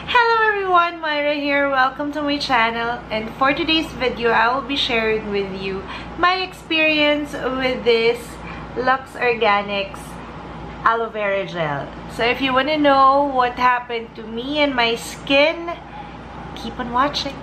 Hello everyone, Myra here. Welcome to my channel. And for today's video, I will be sharing with you my experience with this Lux Organics aloe vera gel. So if you want to know what happened to me and my skin, keep on watching.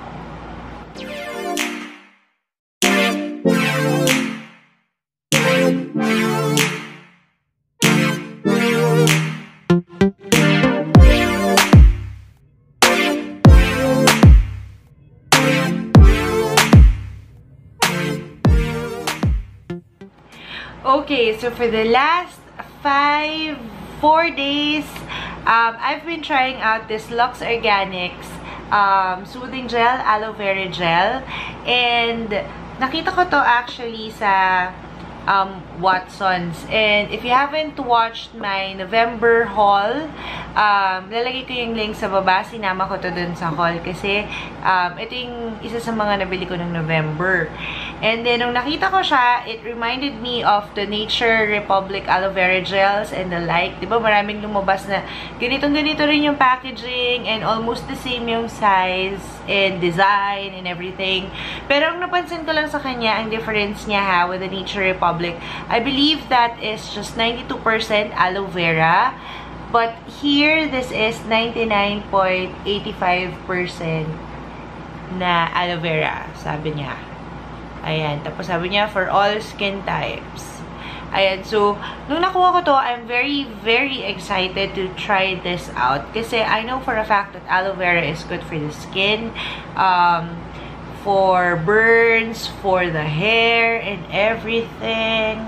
Okay, so for the last 4 days, I've been trying out this Lux Organics Soothing Gel, Aloe Vera Gel. And nakita ko to actually sa Watsons. And if you haven't watched my November haul, lalagay ko yung link sa baba. Sinama ko to dun sa haul kasi ito yung isa sa mga nabili ko ng November. And then, nung nakita ko siya, it reminded me of the Nature Republic aloe vera gels and the like. Diba, maraming lumabas na ganitong-ganito rin yung packaging and almost the same yung size and design and everything. Pero ang napansin ko lang sa kanya, ang difference niya ha, with the Nature Republic, I believe that is just 92% aloe vera. But here, this is 99.85% na aloe vera, sabi niya. Ayan. Tapos sabi niya, for all skin types. Ayan. So, nung nakuha ko to, I'm very, very excited to try this out. Kasi I know for a fact that aloe vera is good for the skin. For burns, for the hair, and everything.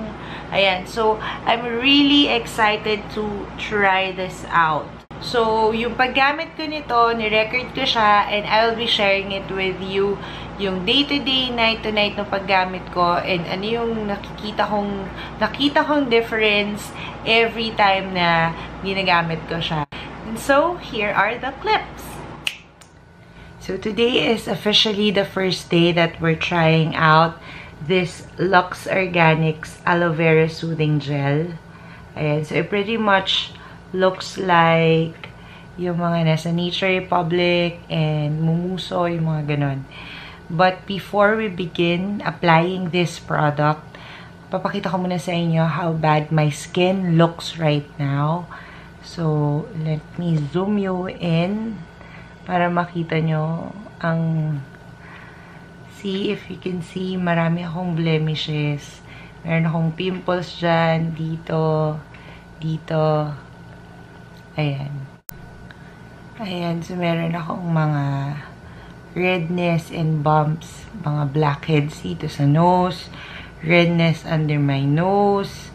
Ayan. So, I'm really excited to try this out. So, yung paggamit ko nito, ni-record ko siya, and I will be sharing it with you, yung day-to-day, night-to-night na paggamit ko, and ano yung nakita kong difference every time na ginagamit ko siya. And so, here are the clips. So, today is officially the first day that we're trying out this Lux Organics Aloe Vera Soothing Gel. Ayan, so it pretty much looks like yung mga nasa Nature Republic and Mumuso, yung mga ganon. But before we begin applying this product, papakita ko muna sa inyo how bad my skin looks right now. So, let me zoom you in para makita nyo ang... See, if you can see, marami akong blemishes. Meron akong pimples dyan, dito, dito. Ayan. Ayan, so meron akong mga redness and bumps, mga blackheads dito sa nose, redness under my nose.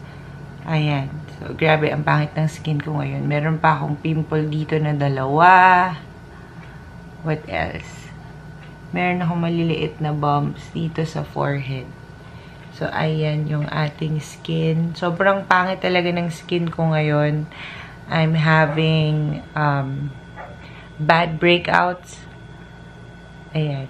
Ayan. So, grabe, ang pangit ng skin ko ngayon. Meron pa akong pimple dito na 2. What else? Meron akong maliliit na bumps dito sa forehead. So, ayan yung ating skin. Sobrang pangit talaga ng skin ko ngayon. I'm having bad breakouts. Ayan.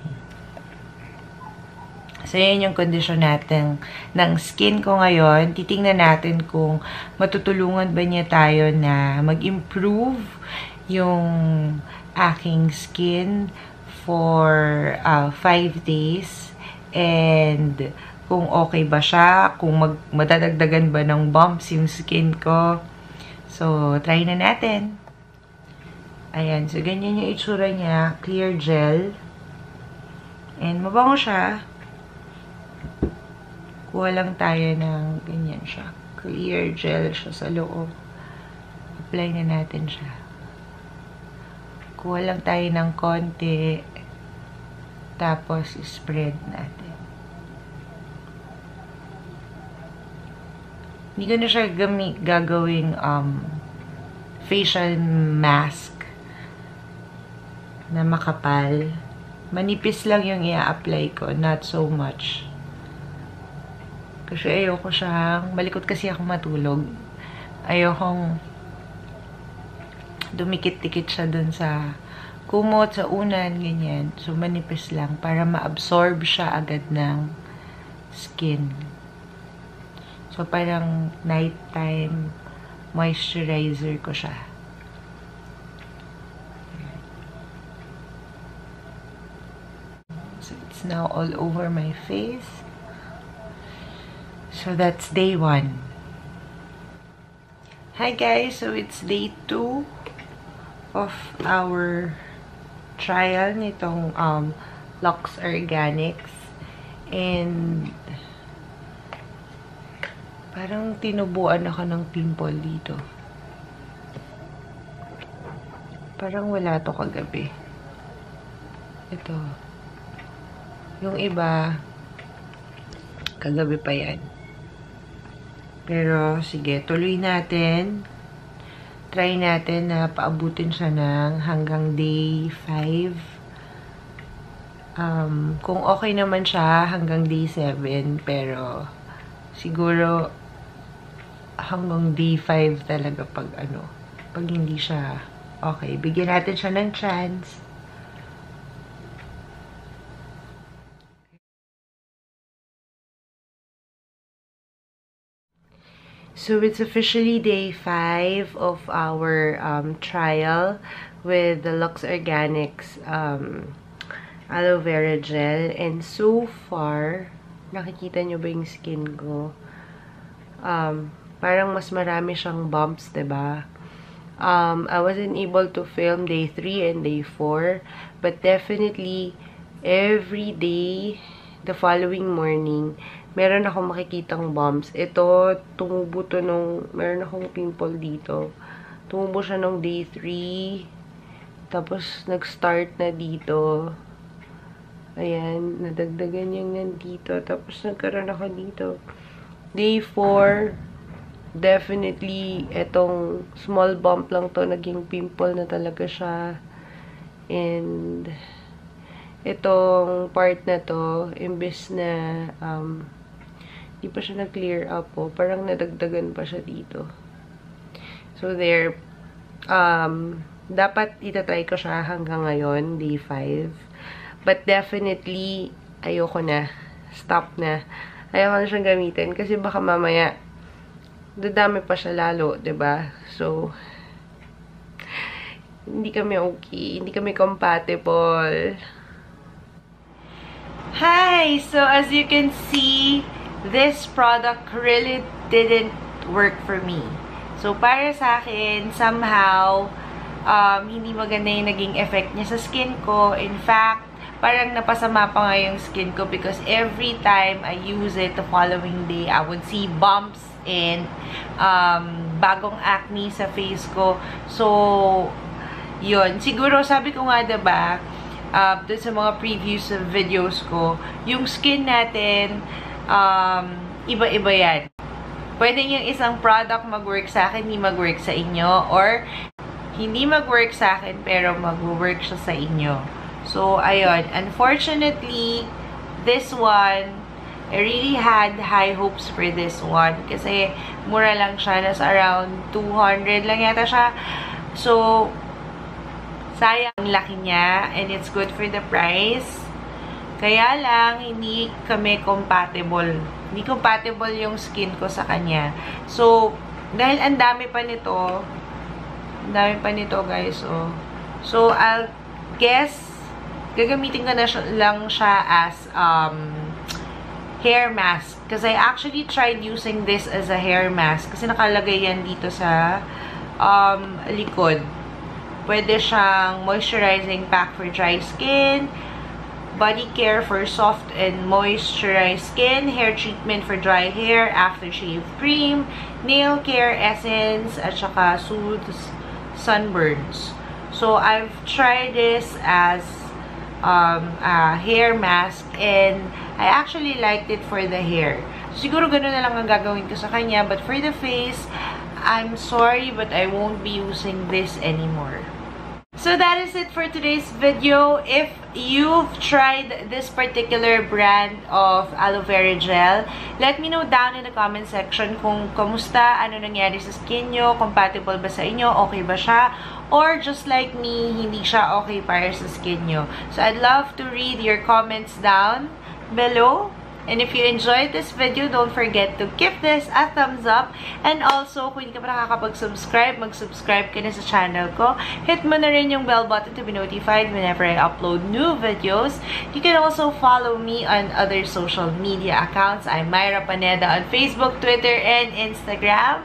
So, yan yung kondisyon natin ng skin ko ngayon. Titingnan natin kung matutulungan ba niya tayo na mag-improve yung aking skin for 5 days. And kung okay ba siya, kung madadagdagan ba ng bumps yung skin ko. So, try na natin. Ayan. So, ganyan yung itsura niya. Clear gel. And mabango siya. Kuha lang tayo ng ganyan siya. Clear gel siya sa loob. Apply na natin siya. Kuha lang tayo ng konti. Tapos, spread natin. Hindi ko na siya gagawing facial mask na makapal. Manipis lang yung i-apply ko, not so much. Kasi ayoko siyang, malikot kasi ako matulog. Ayokong dumikit-dikit siya dun sa kumot, sa unan, ganyan. So, manipis lang para ma-absorb siya agad ng skin. So, parang nighttime moisturizer ko siya. So it's now all over my face. So that's day 1. Hi guys, so it's day 2 of our trial nitong Lux Organics. And parang tinubuan ako ng pimple dito. Parang wala to kagabi. Ito. Yung iba, kagabi pa yan. Pero, sige, tuloy natin. Try natin na paabutin siya ng hanggang day 5. Kung okay naman siya, hanggang day 7. Pero, siguro, hanggang day 5 talaga pag pag hindi siya okay. Bigyan natin siya ng chance. So, it's officially day 5 of our trial with the Lux Organics aloe vera gel. And so far, nakikita nyo ba yung skin ko? Parang mas marami siyang bumps, diba? I wasn't able to film day 3 and day 4, but definitely, every day, the following morning, meron akong makikitang bumps. Ito, tumubo to meron akong pimple dito. Tumubo siya nung day 3. Tapos, nag-start na dito. Ayan, nadagdagan yung nandito. Tapos, nagkaroon ako dito. Day 4, definitely, etong small bump lang to, naging pimple na talaga siya. And, itong part na to, imbes na, di pa siya na-clear up po. Parang nadagdagan pa siya dito. So, there. Dapat itatry ko siya hanggang ngayon, day 5. But definitely, ayoko na. Stop na. Ayoko na siyang gamitin. Kasi baka mamaya, dadami pa siya lalo, diba? So, hindi kami okay. Hindi kami compatible. Hi! So, as you can see, this product really didn't work for me. So, para sa akin, somehow, hindi maganda yung naging effect niya sa skin ko. In fact, parang napasama pa nga yung skin ko because every time I use it the following day, I would see bumps and bagong acne sa face ko. So, yun. Siguro, sabi ko nga, diba, dun sa mga previous videos ko, yung skin natin, iba-iba yan. Pwede yung isang product mag-work sa akin, hindi mag-work sa inyo, or hindi mag-work sa akin, pero mag-work siya sa inyo. So, ayun. Unfortunately, this one, I really had high hopes for this one. Kasi, mura lang siya. Nasa around 200 lang yata siya. So, sayang ang laki niya. And it's good for the price. Kaya lang, hindi kami compatible. Hindi compatible yung skin ko sa kanya. So, dahil ang dami pa nito, guys, oh. So, I'll guess, gagamitin ko na lang siya as hair mask. Because I actually tried using this as a hair mask. Kasi nakalagay yan dito sa likod. Pwede siyang moisturizing pack for dry skin, body care for soft and moisturized skin, hair treatment for dry hair, aftershave cream, nail care essence, at saka soothes sunburns. So, I've tried this as a hair mask and I actually liked it for the hair. Siguro ganun na lang ang gagawin ko sa kanya, but for the face, I'm sorry but I won't be using this anymore. So that is it for today's video. If you've tried this particular brand of aloe vera gel, let me know down in the comment section kung kamusta, ano nangyari sa skin nyo, compatible ba sa inyo, okay ba siya, or just like me, hindi siya okay para sa skin nyo. So I'd love to read your comments down below. And if you enjoyed this video, don't forget to give this a thumbs up. And also, kung hindi ka pa nakakapag-subscribe, mag-subscribe ka na sa channel ko. Hit mo na rin yung bell button to be notified whenever I upload new videos. You can also follow me on other social media accounts. I'm Myra Paneda on Facebook, Twitter, and Instagram.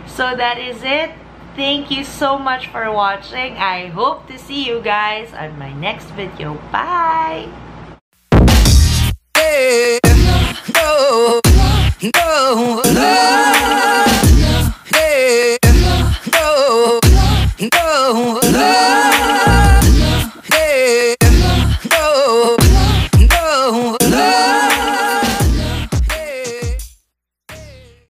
So that is it. Thank you so much for watching. I hope to see you guys on my next video. Bye! No, no.